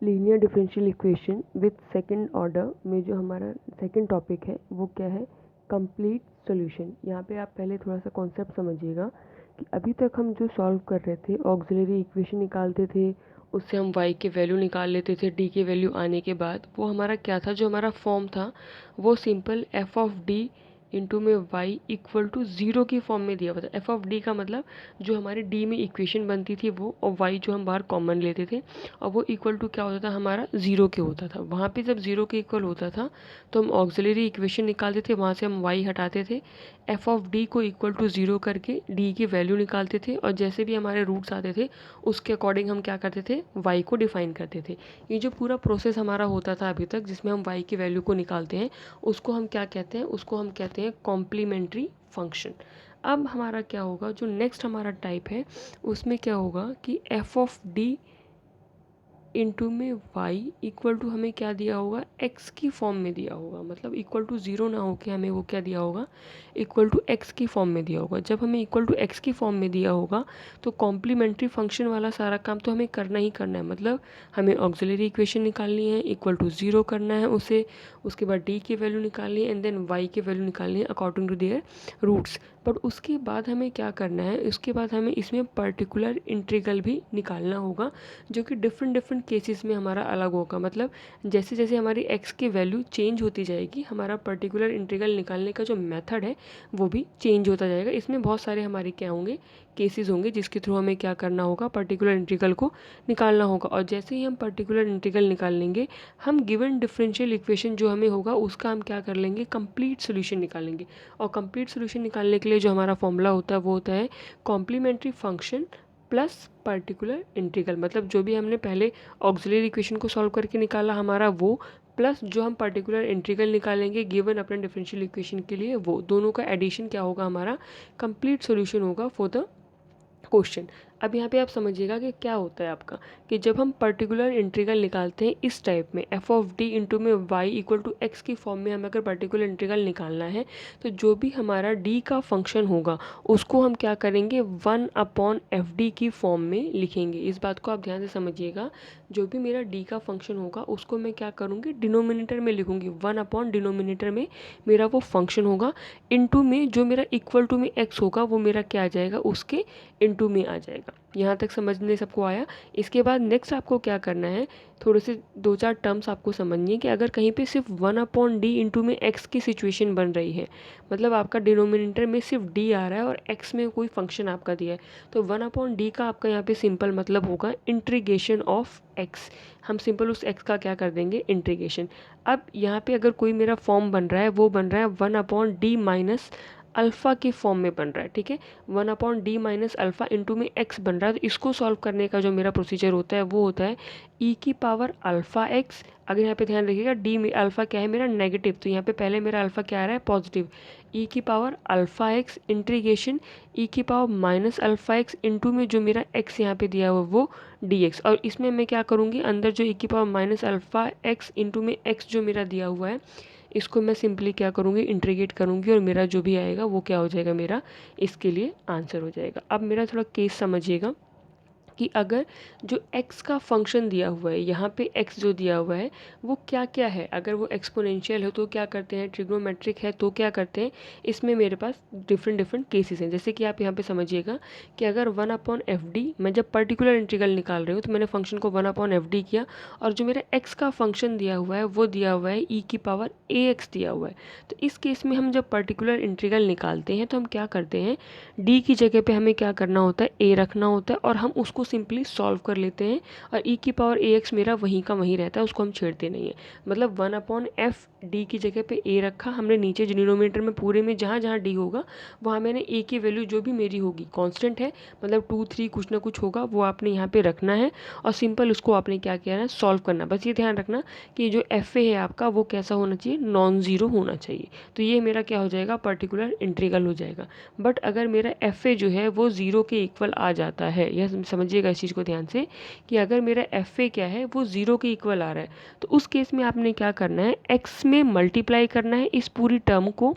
Linear differential equation with second order में जो हमारा सेकंड टॉपिक है वो क्या है, कंप्लीट सॉल्यूशन। यहाँ पे आप पहले थोड़ा सा कॉन्सेप्ट समझिएगा कि अभी तक हम जो सॉल्व कर रहे थे ऑक्सिलरी इक्वेशन निकालते थे, उससे हम y के वैल्यू निकाल लेते थे d के वैल्यू आने के बाद। वो हमारा क्या था, जो हमारा फॉर्म था वो simple F of D into में y इक्वल टू ज़ीरो की फॉर्म में दिया हुआ था। एफ ऑफ डी का मतलब जो हमारे d में इक्वेशन बनती थी वो, और y जो हम बाहर कॉमन लेते थे, और वो इक्वल टू क्या होता था हमारा, ज़ीरो के होता था। वहाँ पे जब ज़ीरो के इक्वल होता था तो हम ऑक्सिलरी इक्वेशन निकालते थे, वहाँ से हम y हटाते थे, एफ ऑफ डी को इक्वल टू ज़ीरो करके d की वैल्यू निकालते थे, और जैसे भी हमारे रूट्स आते थे उसके अकॉर्डिंग हम क्या करते थे, y को डिफाइन करते थे। ये जो पूरा प्रोसेस हमारा होता था अभी तक, जिसमें हम y की वैल्यू को निकालते हैं, उसको हम क्या कहते हैं, उसको हम कहते हैं कॉम्प्लीमेंट्री फंक्शन। अब हमारा क्या होगा, जो नेक्स्ट हमारा टाइप है उसमें क्या होगा कि एफ ऑफ डी इंटू में y इक्वल टू हमें क्या दिया होगा, x की फॉर्म में दिया होगा। मतलब इक्वल टू ज़ीरो ना होके हमें वो क्या दिया होगा, इक्वल टू x की फॉर्म में दिया होगा। जब हमें इक्वल टू x की फॉर्म में दिया होगा तो कॉम्प्लीमेंट्री फंक्शन वाला सारा काम तो हमें करना ही करना है। मतलब हमें ऑक्सिलरी इक्वेशन निकालनी है, इक्वल टू ज़ीरो करना है उसे, उसके बाद d की वैल्यू निकालनी है, एंड देन y की वैल्यू निकालनी है according to their roots. But उसके बाद हमें क्या करना है, उसके बाद हमें इसमें पर्टिकुलर इंटीग्रल भी निकालना होगा, जो कि डिफरेंट डिफरेंट केसेस में हमारा अलग होगा। मतलब जैसे जैसे हमारी x की वैल्यू चेंज होती जाएगी, हमारा पर्टिकुलर इंटीग्रल निकालने का जो मेथड है वो भी चेंज होता जाएगा। इसमें बहुत सारे हमारे क्या होंगे, केसेस होंगे, जिसके थ्रू हमें क्या करना होगा, पर्टिकुलर इंटीग्रल को निकालना होगा। और जैसे ही हम पर्टिकुलर इंटीग्रल निकाल लेंगे, हम गिवन डिफरेंशियल इक्वेशन जो हमें होगा उसका हम क्या कर लेंगे, कंप्लीट सोल्यूशन निकालेंगे। और कंप्लीट सोल्यूशन निकालने के लिए जो हमारा फॉर्मूला होता है वो होता है complementary function plus particular integral. मतलब जो भी हमने पहले ऑक्सिलरी इक्वेशन को सॉल्व करके निकाला हमारा वो, प्लस जो हम पर्टिकुलर इंटीग्रल निकालेंगे गिवन अपने डिफरेंशियल इक्वेशन के लिए, वो दोनों का एडिशन क्या होगा, हमारा कंप्लीट सॉल्यूशन होगा फॉर द क्वेश्चन। अब यहाँ पे आप समझिएगा कि क्या होता है आपका, कि जब हम पर्टिकुलर इंटीग्रल निकालते हैं इस टाइप में, एफ ऑफ डी इंटू में y इक्वल टू एक्स की फॉर्म में हमें अगर पर्टिकुलर इंटीग्रल निकालना है, तो जो भी हमारा d का फंक्शन होगा उसको हम क्या करेंगे, 1/fd की फॉर्म में लिखेंगे। इस बात को आप ध्यान से समझिएगा। जो भी मेरा d का फंक्शन होगा उसको मैं क्या करूँगी, डिनोमिनेटर में लिखूँगी। 1 डिनोमिनेटर में मेरा वो फंक्शन होगा, इंटू में जो मेरा इक्वल टू में x होगा वो मेरा क्या आ जाएगा, उसके इंटू में आ जाएगा। यहाँ तक समझने सबको आया। इसके बाद नेक्स्ट आपको क्या करना है, थोड़े से दो चार टर्म्स आपको समझनी है कि अगर कहीं पे सिर्फ 1/d इंटू में x की सिचुएशन बन रही है, मतलब आपका डिनोमिनेटर में सिर्फ d आ रहा है और x में कोई फंक्शन आपका दिया है, तो 1/d का आपका यहाँ पे सिंपल मतलब होगा इंटीग्रेशन ऑफ x। हम सिंपल उस x का क्या कर देंगे, इंटीग्रेशन। अब यहाँ पे अगर कोई मेरा फॉर्म बन रहा है, वो बन रहा है 1/d माइनस अल्फ़ा के फॉर्म में बन रहा है, ठीक है। 1/d माइनस अल्फ़ा इंटू में x बन रहा है। तो इसको सॉल्व करने का जो मेरा प्रोसीजर होता है वो होता है e की पावर अल्फ़ा x। अगर यहाँ पे ध्यान रखिएगा d में अल्फ़ा क्या है मेरा, नेगेटिव, तो यहाँ पे पहले मेरा अल्फ़ा क्या आ रहा है, पॉजिटिव। e की power alpha x integration e की power minus alpha x into में जो मेरा x यहाँ पे दिया हुआ वो dx। और इसमें मैं क्या करूँगी, अंदर जो e की power minus alpha x into में x जो मेरा दिया हुआ है, इसको मैं सिंपली क्या करूँगी, इंटीग्रेट करूँगी, और मेरा जो भी आएगा वो क्या हो जाएगा, मेरा इसके लिए आंसर हो जाएगा। अब मेरा थोड़ा केस समझिएगा कि अगर जो x का फंक्शन दिया हुआ है, यहाँ पे x जो दिया हुआ है वो क्या क्या है, अगर वो एक्सपोनेंशियल है तो क्या करते हैं, ट्रिग्नोमेट्रिक है तो क्या करते हैं, इसमें मेरे पास डिफरेंट डिफरेंट केसेस हैं। जैसे कि आप यहाँ पे समझिएगा कि अगर 1/fd, मैं जब पर्टिकुलर इंटीग्रल निकाल रही हूँ तो मैंने फंक्शन को 1/fd किया, और जो मेरा x का फंक्शन दिया हुआ है वो दिया हुआ है e की पावर ax दिया हुआ है। तो इस केस में हम जब पर्टिकुलर इंटीग्रल निकालते हैं तो हम क्या करते हैं, d की जगह पे हमें क्या करना होता है, a रखना होता है, और हम उसको सिंपली सॉल्व कर लेते हैं, और e की पावर ax मेरा वहीं का वहीं रहता है, उसको हम छेड़ते नहीं है। मतलब 1/fd की जगह पे a रखा हमने, नीचे डिनोमिनेटर में पूरे में जहाँ जहाँ d होगा वहाँ मैंने a की वैल्यू जो भी मेरी होगी कांस्टेंट है, मतलब 2 3 कुछ ना कुछ होगा वो आपने यहाँ पे रखना है, और सिंपल उसको आपने क्या किया है, सॉल्व करना। बस ये ध्यान रखना कि जो एफ ए है आपका वो कैसा होना चाहिए, नॉन ज़ीरो होना चाहिए। तो ये मेरा क्या हो जाएगा, पर्टिकुलर इंटीग्रल हो जाएगा। बट अगर मेरा एफ ए जो है वो ज़ीरो के इक्वल आ जाता है, यह समझिएगा इस चीज़ को ध्यान से, कि अगर मेरा एफ ए क्या है वो ज़ीरो के इक्वल आ रहा है, तो उस केस में आपने क्या करना है, एक्स में मल्टीप्लाई करना है इस पूरी टर्म को,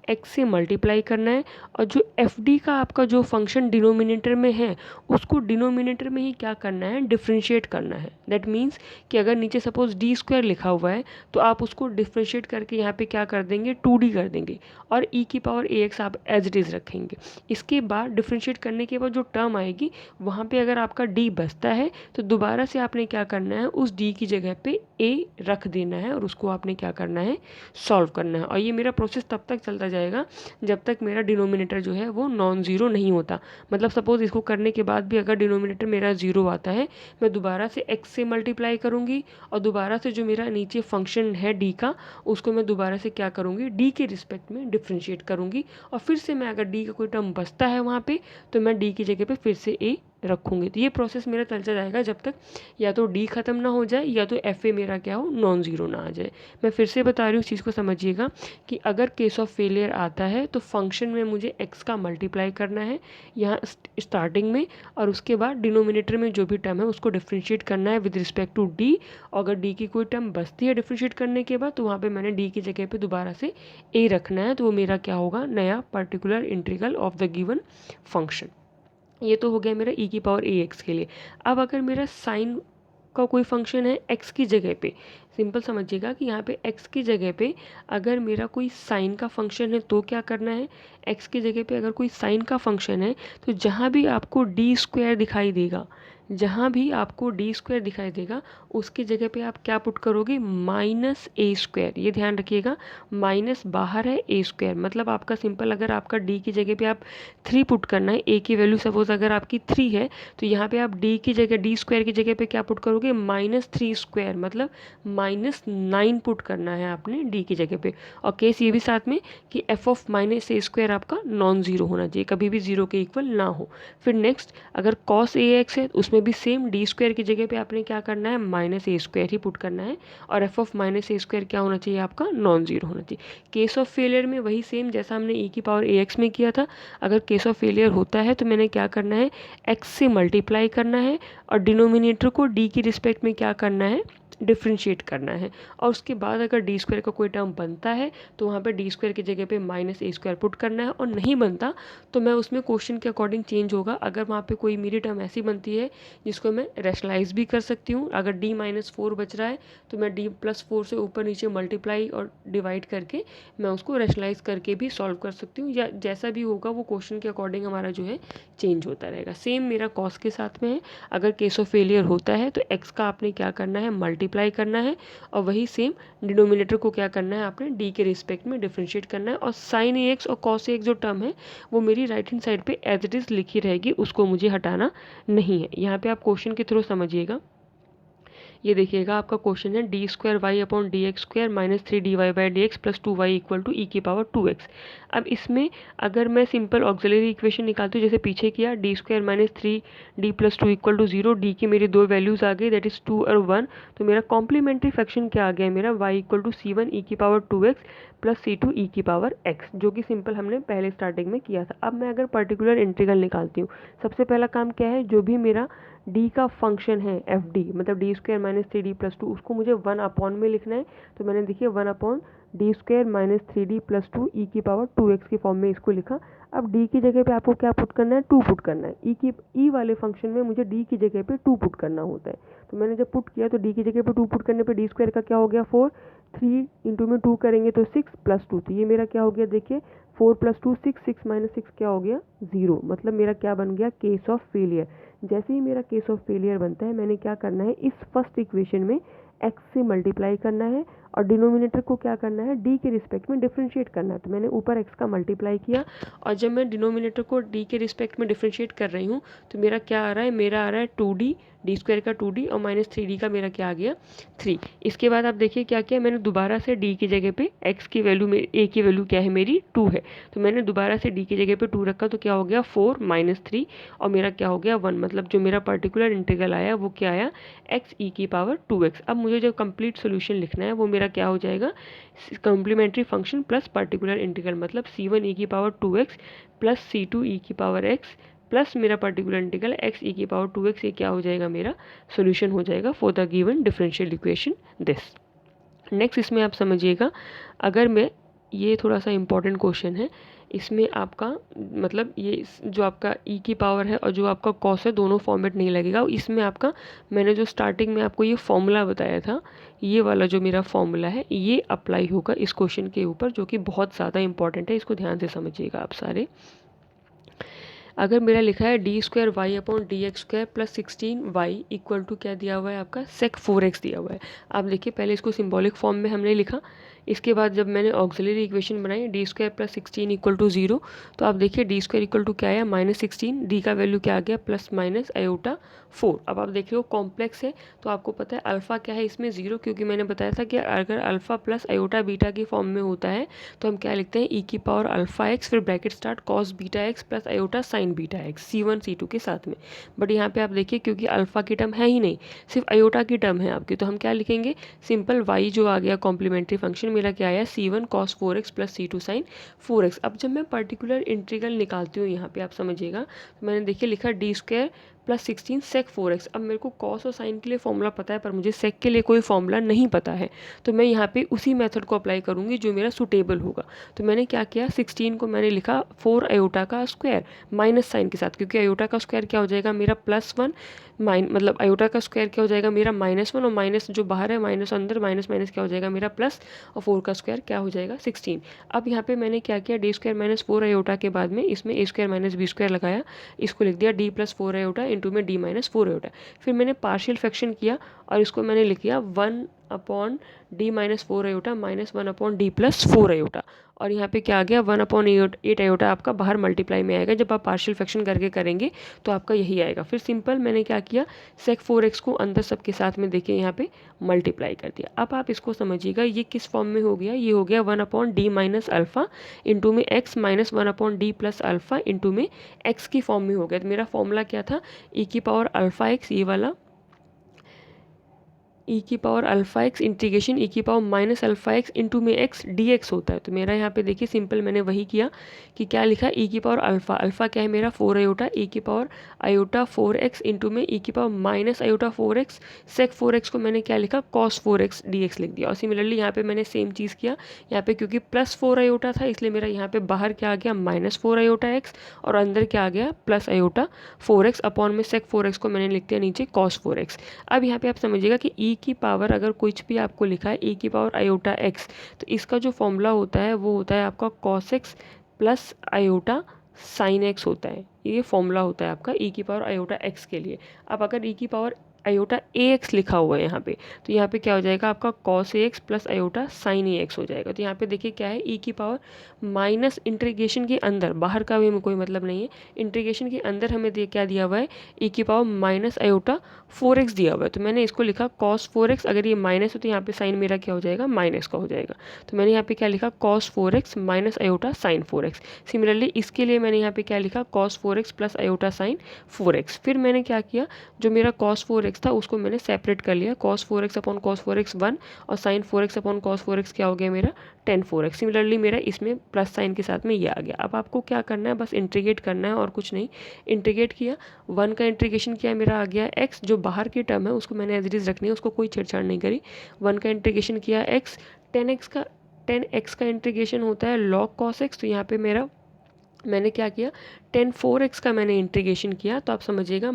x से मल्टीप्लाई करना है और जो एफ डी का आपका जो फंक्शन डिनोमिनेटर में है उसको डिनोमिनेटर में ही क्या करना है, डिफ्रेंशिएट करना है। दैट मीन्स कि अगर नीचे सपोज डी स्क्वायर लिखा हुआ है तो आप उसको डिफ्रेंशिएट करके यहाँ पे क्या कर देंगे, 2d कर देंगे और e की पावर ax आप एज इट इज़ रखेंगे। इसके बाद डिफ्रेंशिएट करने के बाद जो टर्म आएगी वहाँ पे अगर आपका d बचता है तो दोबारा से आपने क्या करना है, उस d की जगह पे a रख देना है और उसको आपने क्या करना है, सॉल्व करना है। और ये मेरा प्रोसेस तब तक चलता जाएगा जब तक मेरा डिनोमिनेटर जो है वो नॉन ज़ीरो नहीं होता। मतलब सपोज़ इसको करने के बाद भी अगर डिनोमिनेटर मेरा ज़ीरो आता है, मैं दोबारा से x से मल्टीप्लाई करूँगी और दोबारा से जो मेरा नीचे फंक्शन है d का उसको मैं दोबारा से क्या करूँगी, d के रिस्पेक्ट में डिफ्रेंशिएट करूँगी और फिर से मैं अगर d का कोई टर्म बचता है वहाँ पे तो मैं d की जगह पे फिर से a रखूँगी। तो ये प्रोसेस मेरा चलता जाएगा जब तक या तो d ख़त्म ना हो जाए या तो एफ ए मेरा क्या हो, नॉन ज़ीरो ना आ जाए। मैं फिर से बता रही हूँ, इस चीज़ को समझिएगा कि अगर केस ऑफ फेलियर आता है तो फंक्शन में मुझे x का मल्टीप्लाई करना है यहाँ स्टार्टिंग में और उसके बाद डिनोमिनेटर में जो भी टर्म है उसको डिफ्रेंशिएट करना है विद रिस्पेक्ट टू d। अगर d की कोई टर्म बचती है डिफ्रेंशिएट करने के बाद तो वहाँ पे मैंने d की जगह पे दोबारा से a रखना है, तो वो मेरा क्या होगा, नया particular integral of the given function. ये तो हो गया मेरा e की पावर ax के लिए। अब अगर मेरा साइन का कोई फंक्शन है x की जगह पे, सिंपल समझिएगा कि यहाँ पे x की जगह पे अगर मेरा कोई साइन का फंक्शन है तो क्या करना है, x की जगह पे अगर कोई साइन का फंक्शन है तो जहाँ भी आपको d स्क्वायर दिखाई देगा, जहाँ भी आपको डी स्क्वायर दिखाई देगा उसकी जगह पे आप क्या पुट करोगे, माइनस ए स्क्वायर। ये ध्यान रखिएगा, माइनस बाहर है, ए स्क्वायर मतलब आपका सिंपल, अगर आपका डी की जगह पे आप 3 पुट करना है, ए की वैल्यू सपोज अगर आपकी 3 है तो यहाँ पे आप डी की जगह, डी स्क्वायर की जगह पे क्या पुट करोगे, -3 स्क्वायर मतलब -9 पुट करना है आपने डी की जगह पे। और केस ये भी साथ में कि F of minus A square आपका नॉन ज़ीरो होना चाहिए, कभी भी ज़ीरो के इक्वल ना हो। फिर नेक्स्ट अगर कॉस ए एक्स है उसमें भी सेम डी स्क्वायर की जगह पे आपने क्या करना है, माइनस ए स्क्वायर ही पुट करना है और F of minus A square क्या होना चाहिए, आपका नॉन जीरो होना चाहिए। केस ऑफ फेलियर में वही सेम जैसा हमने e की पावर ax में किया था, अगर केस ऑफ फेलियर होता है तो मैंने क्या करना है, x से मल्टीप्लाई करना है और डिनोमिनेटर को d की रिस्पेक्ट में क्या करना है, डिफ्रेंशिएट करना है। और उसके बाद अगर डी स्क्वायर का कोई टर्म बनता है तो वहाँ पे डी स्क्वायर की जगह पे माइनस ए स्क्वायर पुट करना है, और नहीं बनता तो मैं उसमें क्वेश्चन के अकॉर्डिंग चेंज होगा। अगर वहाँ पे कोई मेरी टर्म ऐसी बनती है जिसको मैं रैशनलाइज भी कर सकती हूँ, अगर d -4 बच रहा है तो मैं d+4 से ऊपर नीचे मल्टीप्लाई और डिवाइड करके मैं उसको रैशनलाइज करके भी सॉल्व कर सकती हूँ, या जैसा भी होगा वो क्वेश्चन के अकॉर्डिंग हमारा जो है चेंज होता रहेगा। सेम मेरा कॉस के साथ में है, अगर केस ऑफ फेलियर होता है तो x का आपने क्या करना है, मल्टीप्लाई करना है और वही सेम डिनोमिनेटर को क्या करना है, आपने d के रिस्पेक्ट में डिफ्रेंशिएट करना है। और साइन ax और कॉस ax जो टर्म है वो मेरी राइट हैंड साइड पे एज इट इज़ लिखी रहेगी, उसको मुझे हटाना नहीं है। यहाँ पे आप क्वेश्चन के थ्रू समझिएगा। ये देखिएगा आपका क्वेश्चन है D square Y upon D X square -3dy/dx plus 2y equal to E की पावर 2x। अब इसमें अगर मैं सिंपल ऑक्सिलरी इक्वेशन निकालती हूँ जैसे पीछे किया, D square -3d + 2 equal to 0, D की मेरी दो वैल्यूज़ आ गई दैट इज़ 2 और 1, तो मेरा कॉम्प्लीमेंट्री फ्रैक्शन क्या आ गया मेरा, y इक्वल टू c1 ई की पावर 2x प्लस c2 ई की पावर x, जो कि सिंपल हमने पहले स्टार्टिंग में किया था। अब मैं अगर पर्टिकुलर इंटीग्रल निकालती हूँ, सबसे पहला काम क्या है, जो भी मेरा d का फंक्शन है एफ डी मतलब डी स्क्वायर -3d + 2, उसको मुझे 1 अपॉन में लिखना है। तो मैंने देखिए 1 अपॉन डी स्क्वायर -3d + 2 ई की पावर 2x की फॉर्म में इसको लिखा। अब d की जगह पे आपको क्या पुट करना है, 2 पुट करना है। ई वाले फंक्शन में मुझे d की जगह पे 2 पुट करना होता है, तो मैंने जब पुट किया तो d की जगह पे 2 पुट करने पे डी स्क्वायर का क्या हो गया 4, 3 इंटू में 2 करेंगे तो 6 + 2, तो ये मेरा क्या हो गया, देखिए 4 + 2 6, 6 - 6 क्या हो गया 0, मतलब मेरा क्या बन गया, केस ऑफ फेलियर। जैसे ही मेरा केस ऑफ फेलियर बनता है मैंने क्या करना है, इस फर्स्ट इक्वेशन में x से मल्टीप्लाई करना है और डिनोमिनेटर को क्या करना है, d के रिस्पेक्ट में डिफ्रेंशिएट करना है। तो मैंने ऊपर x का मल्टीप्लाई किया और जब मैं डिनोमिनेटर को d के रिस्पेक्ट में डिफ्रेंशिएट कर रही हूँ तो मेरा क्या आ रहा है, मेरा आ रहा है 2d, डी स्क्वायर का 2d और -3d का मेरा क्या आ गया 3। इसके बाद आप देखिए क्या किया, मैंने दोबारा से d की जगह पे x की वैल्यू में a की वैल्यू क्या है मेरी 2 है, तो मैंने दोबारा से d की जगह पे 2 रखा, तो क्या हो गया 4 - 3 और मेरा क्या हो गया 1, मतलब जो मेरा पर्टिकुलर इंटीग्रल आया वो क्या आया, x e की पावर 2x। अब मुझे जो कंप्लीट सोल्यूशन लिखना है वो मेरा क्या हो जाएगा, complementary function plus particular integral, मतलब c1 e की power 2x plus c2 e की पावर x प्लस मेरा पर्टिकुलर इंटीग्रल x e की पावर 2x, ये क्या हो जाएगा, मेरा सोल्यूशन हो जाएगा for the given differential equation this. Next इसमें आप समझिएगा, अगर मैं ये थोड़ा सा इम्पॉर्टेंट क्वेश्चन है। इसमें आपका मतलब ये जो आपका ई की पावर है और जो आपका कॉस है दोनों फॉर्मेट नहीं लगेगा। इसमें आपका मैंने जो स्टार्टिंग में आपको ये फॉर्मूला बताया था, ये वाला जो मेरा फॉर्मूला है ये अप्लाई होगा इस क्वेश्चन के ऊपर, जो कि बहुत ज़्यादा इंपॉर्टेंट है। इसको ध्यान से समझिएगा आप सारे। अगर मेरा लिखा है D square Y upon D X square plus 16y equal to क्या दिया हुआ है आपका सेक 4x दिया हुआ है। आप देखिए पहले इसको सिंबॉलिक फॉर्म में हमने लिखा, इसके बाद जब मैंने ऑक्सिलरी इक्वेशन बनाई D square plus 16 equal to 0, तो आप देखिए डी स्क्वायर इक्वल टू क्या आया -16, डी का वैल्यू क्या आ गया प्लस माइनस आयोटा 4। अब आप देख रहे हो कॉम्प्लेक्स है तो आपको पता है अल्फ़ा क्या है इसमें 0, क्योंकि मैंने बताया था कि अगर अल्फ़ा प्लस आयोटा बीटा की फॉर्म में होता है तो हम क्या लिखते हैं ई की पावर अल्फ़ा एक्स फिर bracket start cos beta x plus iota sine beta x C1 C2 के साथ में। बट यहाँ पे आप देखिए क्योंकि अल्फ़ा की टर्म है ही नहीं, सिर्फ आयोटा की टर्म है आपकी, तो हम क्या लिखेंगे सिंपल y जो आ गया कॉम्प्लीमेंट्री फंक्शन मेरा क्या आया C1 cos 4x plus C2 sign 4x। अब जब मैं पर्टिकुलर इंटीग्रल निकालती हूँ यहाँ पे आप समझिएगा, तो मैंने देखिए लिखा डी स्क्वायर प्लस 16 सेक 4x। अब मेरे को कॉस और साइन के लिए फॉर्मूला पता है पर मुझे सेक के लिए कोई फॉर्मूला नहीं पता है, तो मैं यहाँ पे उसी मेथड को अप्लाई करूँगी जो मेरा सुटेबल होगा। तो मैंने क्या किया 16 को मैंने लिखा 4 आयोटा का स्क्वायर माइनस साइन के साथ, क्योंकि आयोटा का स्क्वायर क्या हो जाएगा मेरा +1 मतलब आयोटा का स्क्वायर क्या हो जाएगा मेरा -1 और माइनस जो बाहर है माइनस अंदर माइनस माइनस क्या हो जाएगा मेरा प्लस, और 4 का स्क्वायर क्या हो जाएगा 16। अब यहाँ पे मैंने क्या किया डी स्क्वायर माइनस 4 आयोटा के बाद में इसमें ए स्क्वायर माइनस बी स्क्वायर लगाया, इसको लिख दिया डी प्लस 4 आयोटा इंटू में डी माइनस 4 आयोटा। फिर मैंने पार्शियल फ्रैक्शन किया और इसको मैंने लिख दिया 1 upon D minus 4 iota minus 1 upon D plus 4 iota. और यहाँ पे क्या आ गया 1 अपॉन 8 आयोटा आपका बाहर मल्टीप्लाई में आएगा, जब आप पार्शियल फ्रैक्शन करके करेंगे तो आपका यही आएगा। फिर सिंपल मैंने क्या किया सेक 4x को अंदर सबके साथ में देखिए यहाँ पे मल्टीप्लाई कर दिया। अब आप इसको समझिएगा ये किस फॉर्म में हो गया, ये हो गया 1 upon D minus alpha into में X minus 1 upon D plus alpha into में एक्स की फॉर्म में हो गया। तो मेरा फॉर्मूला क्या था ई की पावर अल्फ़ा एक्स, ये वाला ई की power alpha X integration E की power minus alpha X into में एक्स डी एक्स होता है। तो मेरा यहाँ पे देखिए सिंपल मैंने वही किया कि क्या लिखा ई की पावर अल्फ़ा, अल्फ़ा क्या है मेरा 4 आयोटा, ई की पावर आयोटा 4x इंटू में ई की पावर माइनस आयोटा 4x सेक 4x को मैंने क्या लिखा कॉस 4x dx लिख दिया। और सिमिलरली यहाँ पे मैंने सेम चीज़ किया, यहाँ पे क्योंकि प्लस 4 आयोटा था इसलिए मेरा यहाँ पे बाहर क्या आ गया माइनस 4 आयोटा x और अंदर क्या आ गया प्लस आयोटा 4x अपॉन में सेक 4x को मैंने लिख दिया नीचे कॉस 4x। अब यहाँ पे आप समझिएगा कि ई की पावर अगर कुछ भी आपको लिखा है ई की पावर आयोटा एक्स, तो इसका जो फॉर्मूला होता है वो होता है आपका cos x plus iota sine x होता है। ये फॉर्मूला होता है आपका ई की पावर आयोटा एक्स के लिए। अब अगर ई की पावर आयोटा ए एक्स लिखा हुआ है यहाँ पे, तो यहाँ पे क्या हो जाएगा आपका cos A x plus iota sine A x हो जाएगा। तो यहाँ पे देखिए क्या है ई की पावर माइनस इंटीग्रेशन के अंदर, बाहर का भी हमें कोई मतलब नहीं है, इंटीग्रेशन के अंदर हमें क्या दिया हुआ है ई की पावर माइनस आयोटा 4x दिया हुआ है। तो मैंने इसको लिखा कॉस 4x, अगर ये माइनस हो तो यहाँ पे साइन मेरा क्या हो जाएगा माइनस का हो जाएगा। तो मैंने यहाँ पे क्या लिखा cos 4x minus iota sine 4x। Similarly इसके लिए मैंने यहाँ पे क्या लिखा cos 4x plus iota sine 4x। फिर मैंने क्या किया जो मेरा कॉस 4x था उसको मैंने सेपरेट कर लिया, cos 4x upon cos 4x 1 और sign 4x upon cos 4x क्या हो गया मेरा टेन 4x। सिमिलरली मेरा इसमें प्लस साइन के साथ में ये आ गया। अब आपको क्या करना है बस इंटीग्रेट करना है और कुछ नहीं। इंटीग्रेट किया 1 का इंटीग्रेशन किया मेरा आ गया x, जो बाहर की टर्म है उसको मैंने एज इट इज रखनी है, उसको कोई छेड़छाड़ नहीं करी। 1 का इंटीग्रेशन किया x, 10x का इंटीग्रेशन होता है log cos x। तो यहाँ पे मेरा मैंने क्या किया टेन 4x का मैंने इंटीग्रेशन किया, तो आप समझिएगा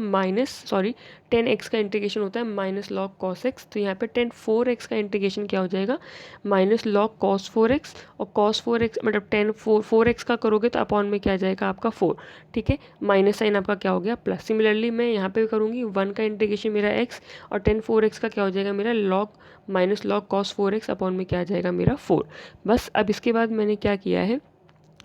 10x का इंटीग्रेशन होता है माइनस लॉग कॉस एक्स। तो यहाँ पे टेन 4x का इंटीग्रेशन क्या हो जाएगा माइनस लॉग कॉस 4x, और कॉस 4x मतलब 4x का करोगे तो अपॉन में क्या आ जाएगा आपका 4, ठीक है, माइनस साइन आपका क्या हो गया प्लस। सिमिलरली मैं यहाँ पे करूँगी 1 का इंटीग्रेशन मेरा x और टेन 4x का क्या हो जाएगा मेरा log minus log cos 4x upon में क्या आ जाएगा मेरा 4। बस अब इसके बाद मैंने क्या किया है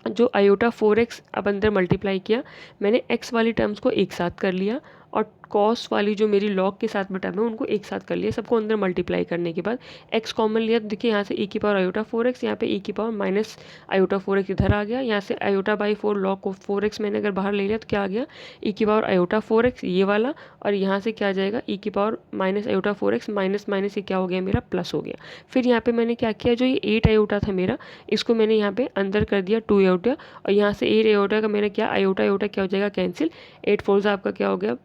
जो आयोटा 4x अब अंदर मल्टीप्लाई किया, मैंने x वाली टर्म्स को एक साथ कर लिया और कॉस वाली जो मेरी लॉग के साथ में टर्म है उनको एक साथ कर लिया। सबको अंदर मल्टीप्लाई करने के बाद x कॉमन लिया, तो देखिए यहाँ से e की पावर आयोटा 4x, यहाँ पे e की पावर माइनस आयोटा 4x इधर आ गया। यहाँ से आयोटा बाई 4 लॉग को 4x मैंने अगर बाहर ले लिया तो क्या आ गया e की पावर आयोटा 4x ये वाला, और यहाँ से क्या आ जाएगा e की power minus iota 4x minus minus ये क्या हो गया मेरा प्लस हो गया। फिर यहाँ पे मैंने क्या किया जो ये 8 आयोटा था मेरा इसको मैंने यहाँ पे अंदर कर दिया 2 आयोटा, और यहाँ से 8 आयोटा का मेरा क्या आयोटा आयोटा क्या हो जाएगा कैंसिल, 8 4 आपका क्या हो गया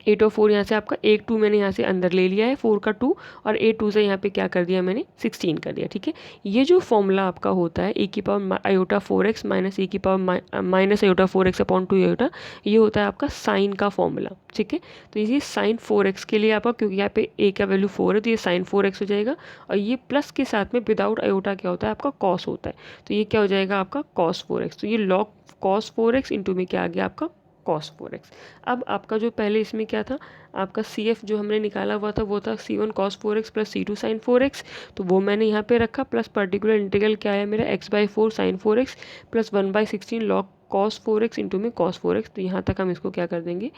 8/4 यहाँ से आपका 1/2 मैंने यहाँ से अंदर ले लिया है, 4 का 2, और 8/2 से यहाँ पे क्या कर दिया मैंने 16 कर दिया। ठीक है, ये जो फॉर्मूला आपका होता है e की power iota 4x minus e की power minus iota 4x upon 2 iota, ये होता है आपका साइन का फॉर्मूला। ठीक है, तो ये साइन 4x के लिए आपका, क्योंकि यहाँ पे a का वैल्यू 4 है तो ये साइन 4x हो जाएगा, और ये प्लस के साथ में विदाउट आयोटा क्या होता है आपका कॉस होता है, तो ये क्या हो जाएगा आपका कॉस 4x। तो ये लॉग कॉस 4x इंटू में क्या आ गया आपका cos 4x। अब आपका जो पहले इसमें क्या था, आपका CF जो हमने निकाला हुआ था वो था C1 cos 4x plus C2 sin 4x, तो वो मैंने यहाँ पे रखा, प्लस पर्टिकुलर इंटीग्रल क्या है मेरा x/4 sin 4x plus 1/16 log cos 4x into में cos 4x। तो यहाँ तक हम इसको क्या कर देंगे,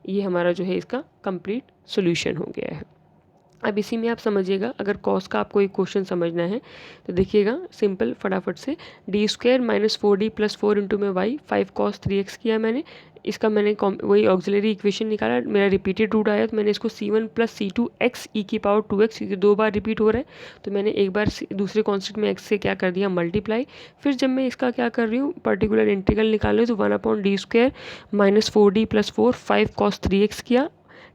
ये हमारा जो है इसका कंप्लीट सोल्यूशन हो गया है। अब इसी में आप समझिएगा, अगर कॉस का आपको एक क्वेश्चन समझना है तो देखिएगा सिंपल फटाफट से, d² minus 4d plus 4 into में y 5 cos 3x किया मैंने, इसका मैंने वही ऑक्सिलरी इक्वेशन निकाला, मेरा रिपीटेड रूट आया तो मैंने इसको c1 plus C2 x e की पावर 2x, क्योंकि 2 बार रिपीट हो रहा है तो मैंने एक बार दूसरे कॉन्स्टेंट में x से क्या कर दिया मल्टीप्लाई। फिर जब मैं इसका क्या कर रही हूँ पर्टिकुलर इंटीग्रल निकाल रही हूँ तो 1/d² minus 4d plus 4 5 cos 3x किया।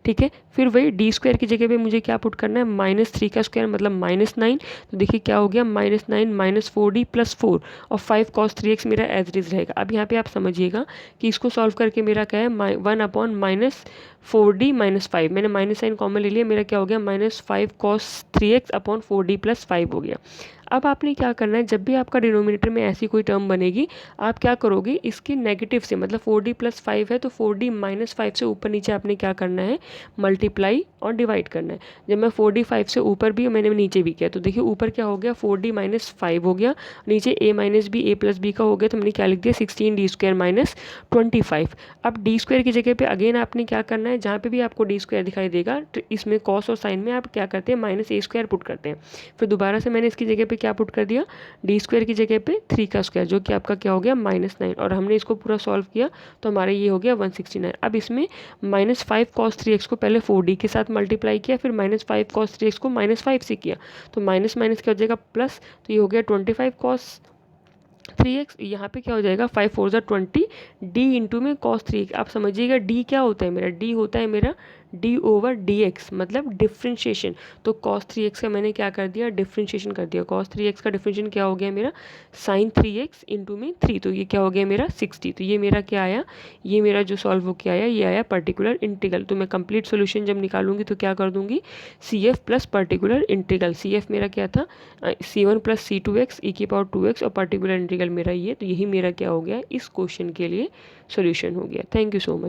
ठीक है, फिर वही d² की जगह पे मुझे क्या पुट करना है -3 का स्क्वायर मतलब -9, तो देखिए क्या हो गया -9 माइनस 4d प्लस 4 और 5 cos 3x मेरा एज इट इज रहेगा। अब यहाँ पे आप समझिएगा कि इसको सॉल्व करके मेरा क्या है 1/-4d माइनस 5, मैंने माइनस साइन कॉमन ले लिया, मेरा क्या हो गया -5 cos 3x upon 4d plus 5 हो गया। अब आपने क्या करना है, जब भी आपका डिनोमिनेटर में ऐसी कोई टर्म बनेगी आप क्या करोगे, इसके नेगेटिव से, मतलब 4d प्लस 5 है तो 4d माइनस 5 से ऊपर नीचे आपने क्या करना है मल्टीप्लाई और डिवाइड करना है। जब मैं 4d 5 से ऊपर भी मैंने नीचे भी किया तो देखिए ऊपर क्या हो गया 4d माइनस 5 हो गया, नीचे a minus b a plus b का हो गया, तो हमने क्या लिख दिया 16d² माइनस 25। अब d² की जगह पे अगेन आपने क्या करना है, जहाँ पे भी आपको d² दिखाई देगा इसमें कॉस और साइन में आप क्या करते हैं -a² पुट करते हैं। फिर दोबारा से मैंने इसकी जगह पे क्या पुट कर दिया d² की जगह पे 3 का स्क्वायर, जो कि आपका क्या हो गया -9, और हमने इसको पूरा सॉल्व किया तो हमारा ये हो गया 169। अब इसमें -5 cos 3x को पहले 4d के साथ मल्टीप्लाई किया, फिर -5 cos 3x को -5 से किया, तो माइनस माइनस क्या हो जाएगा प्लस, तो ये हो गया 25 cos 3x, यहाँ पे क्या हो जाएगा 5 4 20 d इंटू में cos 3x। आप समझिएगा d क्या होता है मेरा, d होता है मेरा d/dx मतलब डिफ्रेंशिएशन, तो cos 3x का मैंने क्या कर दिया डिफ्रेंशिएशन कर दिया, cos 3x का डिफ्रेंशिएशन क्या हो गया मेरा sin 3x इंटू में 3, तो ये क्या हो गया मेरा 60। तो ये मेरा क्या आया, ये मेरा जो सॉल्व होकर आया ये आया पर्टिकुलर इंटीग्रल। तो मैं कंप्लीट सोल्यूशन जब निकालूंगी तो क्या कर दूंगी CF plus particular integral, CF मेरा क्या था C1 प्लस C2x e की पावर 2x और पर्टिकुलर इंटीग्रल मेरा ये, तो यही मेरा क्या हो गया इस क्वेश्चन के लिए सोल्यूशन हो गया। Thank you so much.